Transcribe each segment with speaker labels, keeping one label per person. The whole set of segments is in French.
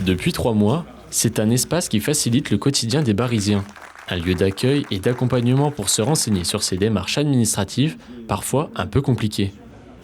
Speaker 1: Depuis 3 mois, c'est un espace qui facilite le quotidien des Barisiens. Un lieu d'accueil et d'accompagnement pour se renseigner sur ces démarches administratives, parfois un peu compliquées.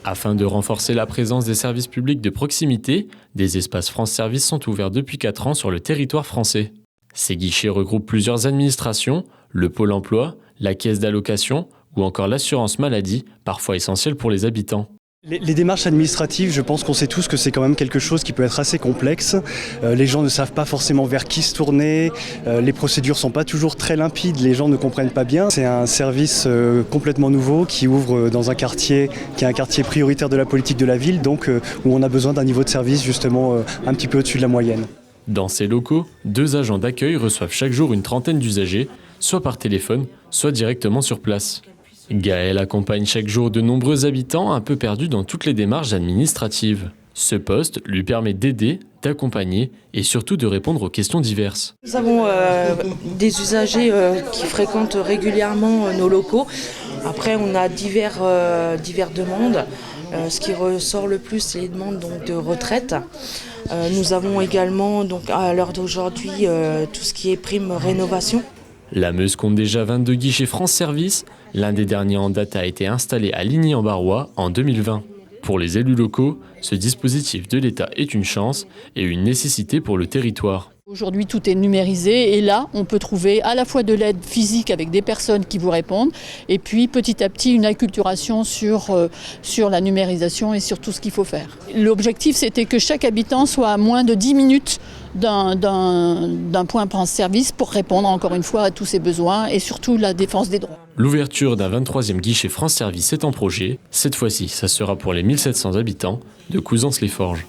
Speaker 1: Afin de renforcer la présence des services publics de proximité, des espaces France Service sont ouverts depuis 4 ans sur le territoire français. Ces guichets regroupent plusieurs administrations, le Pôle emploi, la caisse d'allocation ou encore l'assurance maladie, parfois essentielle pour les habitants.
Speaker 2: Les démarches administratives, je pense qu'on sait tous que c'est quand même quelque chose qui peut être assez complexe. Les gens ne savent pas forcément vers qui se tourner, les procédures ne sont pas toujours très limpides, les gens ne comprennent pas bien. C'est un service complètement nouveau qui ouvre dans un quartier qui est un quartier prioritaire de la politique de la ville, donc où on a besoin d'un niveau de service justement un petit peu au-dessus de la moyenne.
Speaker 1: Dans ces locaux, 2 agents d'accueil reçoivent chaque jour une trentaine d'usagers, soit par téléphone, soit directement sur place. Gaël accompagne chaque jour de nombreux habitants un peu perdus dans toutes les démarches administratives. Ce poste lui permet d'aider, d'accompagner et surtout de répondre aux questions diverses.
Speaker 3: Nous avons des usagers qui fréquentent régulièrement nos locaux. Après, on a divers demandes. Ce qui ressort le plus, c'est les demandes donc, de retraite. Nous avons également, donc, à l'heure d'aujourd'hui, tout ce qui est prime rénovation.
Speaker 1: La Meuse compte déjà 22 guichets France Service. L'un des derniers en date a été installé à Ligny-en-Barrois en 2020. Pour les élus locaux, ce dispositif de l'État est une chance et une nécessité pour le territoire.
Speaker 4: Aujourd'hui, tout est numérisé et là, on peut trouver à la fois de l'aide physique avec des personnes qui vous répondent et puis petit à petit une acculturation sur la numérisation et sur tout ce qu'il faut faire. L'objectif, c'était que chaque habitant soit à moins de 10 minutes d'un point France Service pour répondre encore une fois à tous ses besoins et surtout la défense des droits.
Speaker 1: L'ouverture d'un 23e guichet France Service est en projet. Cette fois-ci, ça sera pour les 1700 habitants de Couzance-les-Forges.